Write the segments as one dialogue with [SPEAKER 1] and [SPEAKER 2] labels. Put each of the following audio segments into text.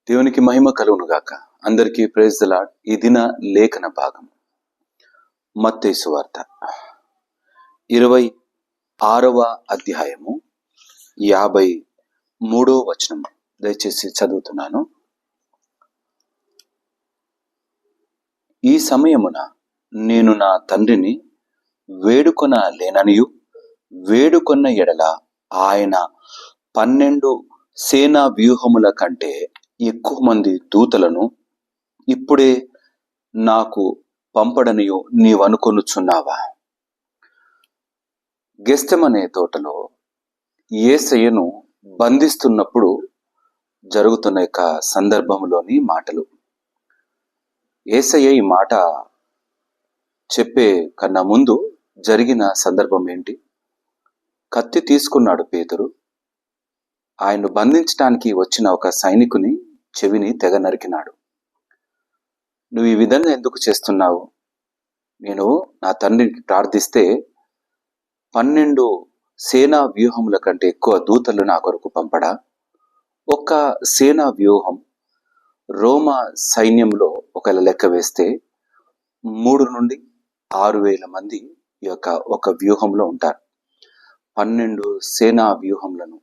[SPEAKER 1] దేవునికి మహిమ కలుగును గాక. అందరికీ ప్రైజ్ ది లార్డ్. ఈ దిన లేఖన భాగం మత్తయి సువార్త 26వ అధ్యాయము 53వ వచనం. దయచేసి చదువుతున్నాను. ఈ సమయమున నేను నా తండ్రిని వేడుకొన లేననియు, వేడుకొన్న ఎడల ఆయన 12 సేనా వ్యూహముల కంటే ఎక్కువ మంది దూతలను ఇప్పుడే నాకు పంపడనియో నీవనుకొనుచున్నావా? గెత్సెమనే తోటలో యేసయ్యను బంధిస్తున్నప్పుడు జరుగుతున్న యొక్క సందర్భంలోని మాటలు. యేసయ్య ఈ మాట చెప్పే కన్నా ముందు జరిగిన సందర్భం ఏంటి? కత్తి తీసుకున్నాడు పేతురు. ఆయన్ను బంధించడానికి వచ్చిన ఒక సైనికుని చెవిని తెగ నరికినాడు. నువ్వు ఈ విధంగా ఎందుకు చేస్తున్నావు? నేను నా తండ్రికి ప్రార్థిస్తే 12 సేనా వ్యూహముల కంటే ఎక్కువ దూతలు నా కొరకు పంపడా? ఒక్క సేనా వ్యూహం రోమా సైన్యంలో ఒకవేళ లెక్క వేస్తే 3 నుండి 6,000 మంది ఈ యొక్క ఒక వ్యూహంలో ఉంటారు. 12 సేనా వ్యూహములను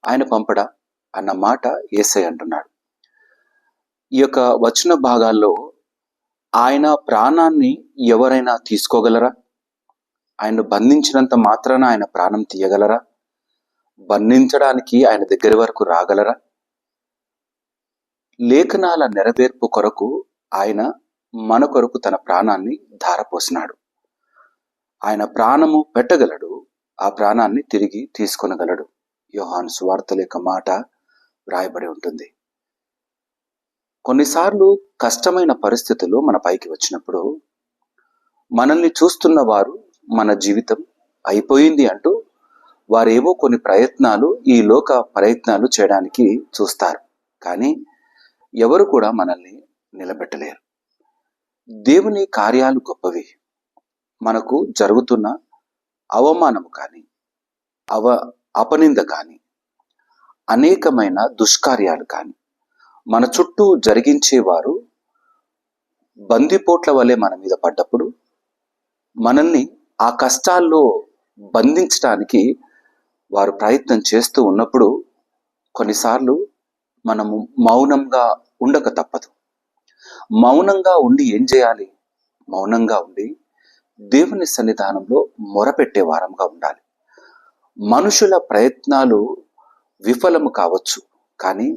[SPEAKER 1] ఆయన పంపడా అన్న మాట యేసయ్య అంటున్నాడు. ఈ యొక్క వచన భాగాల్లో ఆయన ప్రాణాన్ని ఎవరైనా తీసుకోగలరా? ఆయన బంధించినంత మాత్రాన ఆయన ప్రాణం తీయగలరా? బంధించడానికి ఆయన దగ్గర వరకు రాగలరా? లేఖనాల నెరవేర్పు కొరకు ఆయన మన కొరకు తన ప్రాణాన్ని ధారపోసినాడు. ఆయన ప్రాణము పెట్టగలడు, ఆ ప్రాణాన్ని తిరిగి తీసుకొనగలడు. యోహాను సువార్త లేక మాట వ్రాయబడి ఉంటుంది. కొన్నిసార్లు కష్టమైన పరిస్థితులు మన పైకి వచ్చినప్పుడు మనల్ని చూస్తున్న వారు మన జీవితం అయిపోయింది అంటూ వారేవో కొన్ని ప్రయత్నాలు, ఈ లోక ప్రయత్నాలు చేయడానికి చూస్తారు. కానీ ఎవరు కూడా మనల్ని నిలబెట్టలేరు. దేవుని కార్యాలు గొప్పవి. మనకు జరుగుతున్న అవమానము కానీ అపనింద కానీ అనేకమైన దుష్కార్యాలు కానీ మన చుట్టూ జరిగించేవారు బందిపోట్ల వలె మన మీద పడ్డప్పుడు, మనల్ని ఆ కష్టాల్లో బంధించడానికి వారు ప్రయత్నం చేస్తూ ఉన్నప్పుడు కొన్నిసార్లు మనము మౌనంగా ఉండక తప్పదు. మౌనంగా ఉండి ఏం చేయాలి? మౌనంగా ఉండి దేవుని సన్నిధానంలో మొరపెట్టే వారంగా ఉండాలి. మనుషుల ప్రయత్నాలు విఫలము కావచ్చు, కానీ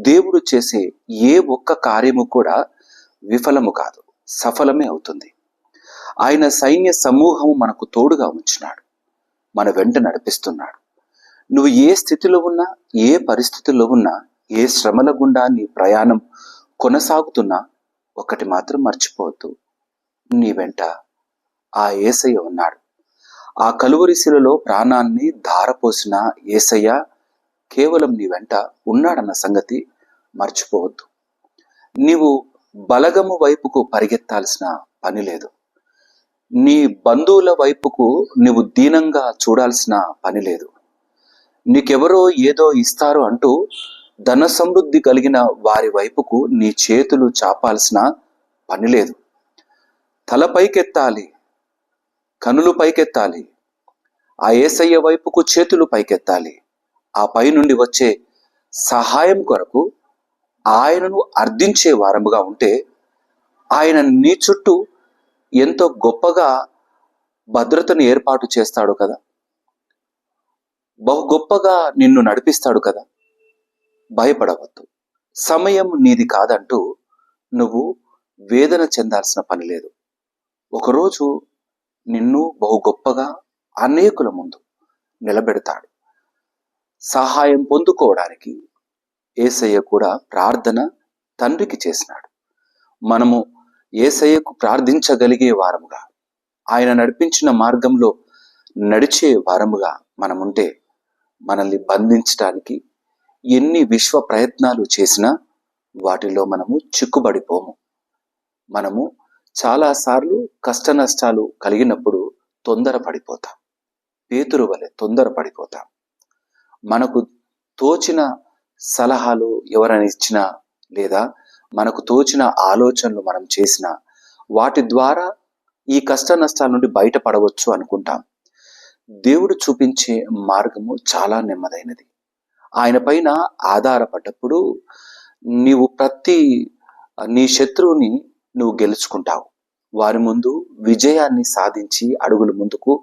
[SPEAKER 1] దేవుడు చేసే ఏ ఒక్క కార్యము కూడా విఫలము కాదు, సఫలమే అవుతుంది. ఆయన సైన్య సమూహము మనకు తోడుగా ఉంచినాడు, మన వెంట నడిపిస్తున్నాడు. నువ్వు ఏ స్థితిలో ఉన్నా, ఏ పరిస్థితుల్లో ఉన్నా, ఏ శ్రమల గుండా నీ ప్రయాణం కొనసాగుతున్నా ఒకటి మాత్రం మర్చిపోవద్దు, నీ వెంట ఆ యేసయ్య ఉన్నాడు. ఆ కలువరి శిలలో ప్రాణాన్ని ధారపోసిన యేసయ్య కేవలం నీ వెంట ఉన్నాడన్న సంగతి మర్చిపోవద్దు. నీవు బలగము వైపుకు పరిగెత్తాల్సిన పని లేదు. నీ బంధువుల వైపుకు నువ్వు దీనంగా చూడాల్సిన పని లేదు. నీకెవరో ఏదో ఇస్తారు అంటూ ధన సమృద్ధి కలిగిన వారి వైపుకు నీ చేతులు చాపాల్సిన పని లేదు. తల పైకెత్తాలి, కనులు పైకెత్తాలి, ఆ యేసయ్య వైపుకు చేతులు పైకెత్తాలి. ఆ పై నుండి వచ్చే సహాయం కొరకు ఆయనను అర్థించే వారముగా ఉంటే ఆయన నీ చుట్టూ ఎంతో గొప్పగా భద్రతను ఏర్పాటు చేస్తాడు కదా, బహు గొప్పగా నిన్ను నడిపిస్తాడు కదా. భయపడవద్దు. సమయం నీది కాదంటూ నువ్వు వేదన చెందాల్సిన పని లేదు. ఒకరోజు నిన్ను బహు గొప్పగా అనేకుల ముందు నిలబెడతాడు. సహాయం పొందుకోవడానికి యేసయ్య కూడా ప్రార్థన తండ్రికి చేసినాడు. మనము యేసయ్యకు ప్రార్థించగలిగే వారముగా, ఆయన నడిపించిన మార్గంలో నడిచే వారముగా మనముంటే మనల్ని బంధించడానికి ఎన్ని విశ్వ ప్రయత్నాలు చేసినా వాటిలో మనము చిక్కుబడిపోము. మనము చాలాసార్లు కష్ట నష్టాలు కలిగినప్పుడు తొందరపడిపోతాం. పేతురు వలె తొందరపడిపోతాం. మనకు తోచిన సలహాలు ఎవరైనా ఇచ్చినా లేదా మనకు తోచిన ఆలోచనలు మనం చేసిన వాటి ద్వారా ఈ కష్ట నష్టాల నుండి బయటపడవచ్చు అనుకుంటాం. దేవుడు చూపించే మార్గము చాలా నెమ్మదైనది. ఆయన పైన ఆధారపడ్డప్పుడు నీ శత్రువుని నువ్వు గెలుచుకుంటావు. వారి ముందు విజయాన్ని సాధించి అడుగులు ముందుకు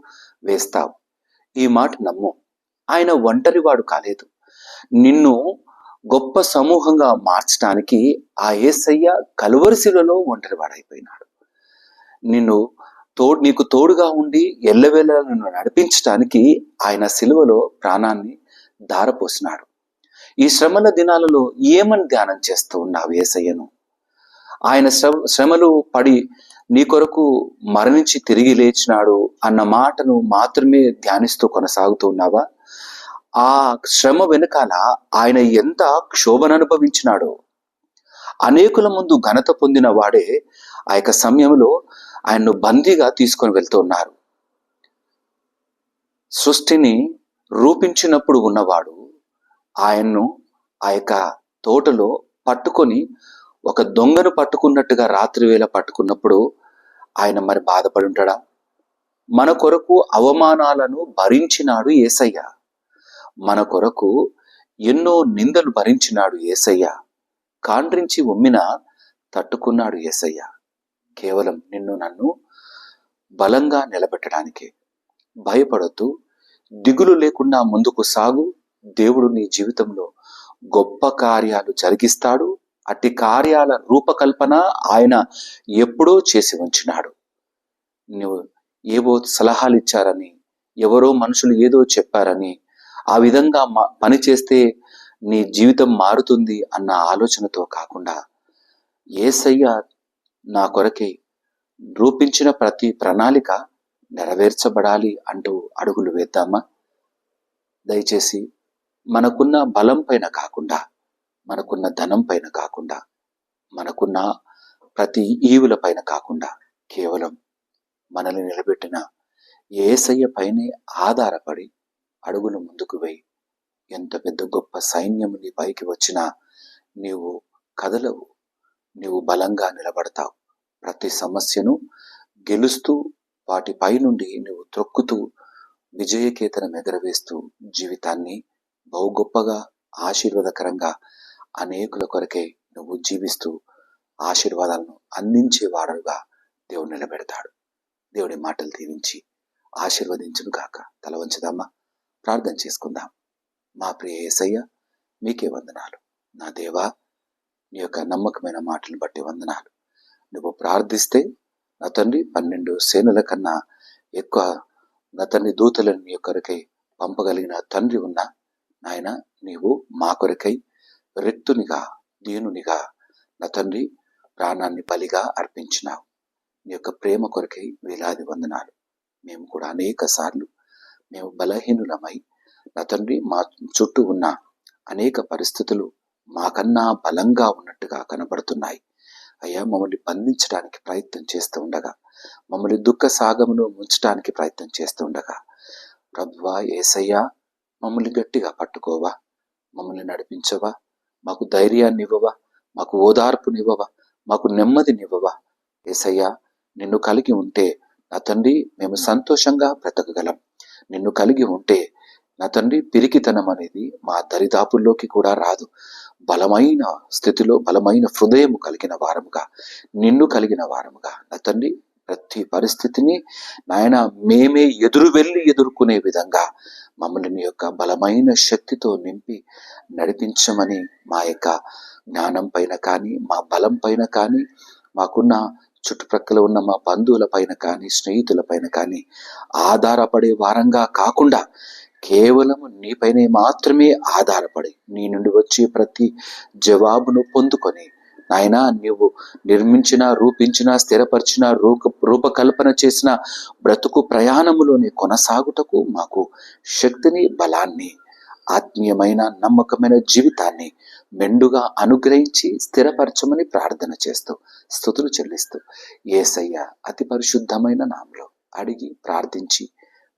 [SPEAKER 1] వేస్తావు. ఈ మాట నమ్ము. ఆయన ఒంటరివాడు కాలేదు. నిన్ను గొప్ప సమూహంగా మార్చడానికి ఆ యేసయ్య కలువరి శిలువలో ఒంటరివాడైపోయినాడు. నీకు తోడుగా ఉండి ఎల్లవేళ నిన్ను నడిపించడానికి ఆయన శిలువలో ప్రాణాన్ని ధారపోసినాడు. ఈ శ్రమల దినాలలో ఏమని ధ్యానం చేస్తూ ఉన్నావు యేసయ్యను? ఆయన శ్రమలు పడి నీ కొరకు మరణించి తిరిగి లేచినాడు అన్న మాటను మాత్రమే ధ్యానిస్తూ కొనసాగుతూ ఉన్నావా? ఆ శ్రమ వెనుకాల ఆయన ఎంత క్షోభను అనుభవించినాడో. అనేకుల ముందు ఘనత పొందిన వాడే ఆ యొక్క సమయంలో ఆయన్ను బందీగా తీసుకొని వెళ్తూ ఉన్నారు. సృష్టిని రూపించినప్పుడు ఉన్నవాడు ఆయన్ను ఆ యొక్క తోటలో పట్టుకొని ఒక దొంగను పట్టుకున్నట్టుగా రాత్రి వేళ పట్టుకున్నప్పుడు ఆయన మరి బాధపడి ఉంటాడా? మన కొరకు అవమానాలను భరించినాడు యేసయ్య. మన కొరకు ఎన్నో నిందలు భరించినాడు యేసయ్య. కాండ్రించి ఉమ్మిన తట్టుకున్నాడు యేసయ్య. కేవలం నిన్ను నన్ను బలంగా నిలబెట్టడానికే. భయపడొద్దు, దిగులు లేకుండా ముందుకు సాగు. దేవుడు నీ జీవితంలో గొప్ప కార్యాలు జరిగిస్తాడు. అట్టి కార్యాల రూపకల్పన ఆయన ఎప్పుడో చేసి ఉంచినాడు. నువ్వు ఏవో సలహాలు ఇచ్చారని, ఎవరో మనుషులు ఏదో చెప్పారని, ఆ విధంగా పని చేస్తే నీ జీవితం మారుతుంది అన్న ఆలోచనతో కాకుండా, యేసయ్య నా కొరకే రూపించిన ప్రతి ప్రణాళిక నెరవేర్చబడాలి అంటూ అడుగులు వేద్దామా? దయచేసి మనకున్న బలం పైన కాకుండా, మనకున్న ధనం పైన కాకుండా, మనకున్న ప్రతి ఈవుల పైన కాకుండా, కేవలం మనల్ని నిలబెట్టిన యేసయ్య పైనే ఆధారపడి అడుగులు ముందుకు వేయి. ఎంత పెద్ద గొప్ప సైన్యము నీ పైకి వచ్చినా నీవు కదలవు. నీవు బలంగా నిలబడతావు. ప్రతి సమస్యను గెలుస్తూ వాటిపై నుండి నువ్వు త్రొక్కుతూ విజయకేతనం ఎగరవేస్తూ జీవితాన్ని బహు గొప్పగా ఆశీర్వాదకరంగా అనేకుల కొరకే నువ్వు జీవిస్తూ ఆశీర్వాదాలను అందించేవాడుగా దేవుడు నిలబెడతాడు. దేవుడి మాటలు దీవించి ఆశీర్వదించును గాక. తల వంచుదామా? ప్రార్థన చేసుకుందాం. మా ప్రియ యేసయ్య, మీకే వందనాలు. నా దేవా, నీ యొక్క నమ్మకమైన మాటలను బట్టి వందనాలు. నువ్వు ప్రార్థిస్తే నా తండ్రి 12 సేనల కన్నా ఎక్కువ నా తండ్రి దూతలను నీ కొరకై పంపగలిగిన తండ్రి ఉన్నా నాయన, నీవు మా కొరకై రెత్తునిగా దీనునిగా నా తండ్రి ప్రాణాన్ని బలిగా అర్పించినావు. నీ యొక్క ప్రేమ కొరకై వేలాది వందనాలు. మేము కూడా అనేక సార్లు మేము బలహీనులమై నా తండ్రి మా చుట్టూ ఉన్న అనేక పరిస్థితులు మాకన్నా బలంగా ఉన్నట్టుగా కనబడుతున్నాయి. అయ్యా, మమ్మల్ని బంధించడానికి ప్రయత్నం చేస్తూ ఉండగా, మమ్మల్ని దుఃఖ సాగమును ముంచడానికి ప్రయత్నం చేస్తూ ఉండగా, ప్రభువా యేసయ్యా, మమ్మల్ని గట్టిగా పట్టుకోవా, మమ్మల్ని నడిపించవా, మాకు ధైర్యాన్ని ఇవ్వవా, మాకు ఓదార్పునివ్వవా, మాకు నెమ్మదినివ్వవా. యేసయ్యా, నిన్ను కలిగి ఉంటే నా తండ్రి మేము సంతోషంగా బ్రతకగలం. నిన్ను కలిగి ఉంటే నా తండ్రి పిరికితనం అనేది మా దరిదాపుల్లోకి కూడా రాదు. బలమైన స్థితిలో బలమైన హృదయము కలిగిన వారముగా, నిన్ను కలిగిన వారముగా నా తండ్రి ప్రతి పరిస్థితిని నాయన మేమే ఎదుర్కొనే విధంగా మమ్మల్ని నీ యొక్క బలమైన శక్తితో నింపి నడిపించమని మా యొక్క జ్ఞానం పైన కానీ, మా బలం పైన కానీ, మాకున్న చుట్టుప్రక్కల ఉన్న మా బంధువుల పైన కానీ, స్నేహితుల పైన కానీ ఆధారపడే వారంగా కాకుండా కేవలము నీపైనే మాత్రమే ఆధారపడి నీ నుండి వచ్చే ప్రతి జవాబును పొందుకొని నాయన, నీవు నిర్మించిన, రూపించిన, స్థిరపరిచిన, రూపకల్పన చేసిన బ్రతుకు ప్రయాణములోని కొనసాగుటకు మాకు శక్తిని, బలాన్ని, ఆత్మీయమైన నమ్మకమైన జీవితాన్ని మెండుగా అనుగ్రహించి స్థిరపరచమని ప్రార్థన చేస్తూ స్తుతులు చెల్లిస్తూ యేసయ్య అతి పరిశుద్ధమైన నామములో అడిగి ప్రార్థించి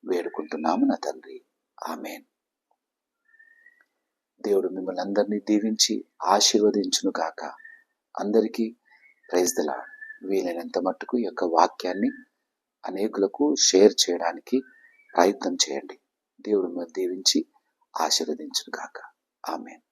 [SPEAKER 1] వేడుకుంటున్నాము నా తండ్రి. ఆమేన్. దేవుడు మిమ్మల్ని అందరినీ దీవించి ఆశీర్వదించును గాక. అందరికీ ప్రైజ్ ది లార్డ్. వీలైనంత మట్టుకు ఈ యొక్క వాక్యాన్ని అనేకులకు షేర్ చేయడానికి ప్రయత్నం చేయండి. దేవుడు మిమ్మల్ని దీవించి ఆశీర్వదించును గాక. ఆమేన్.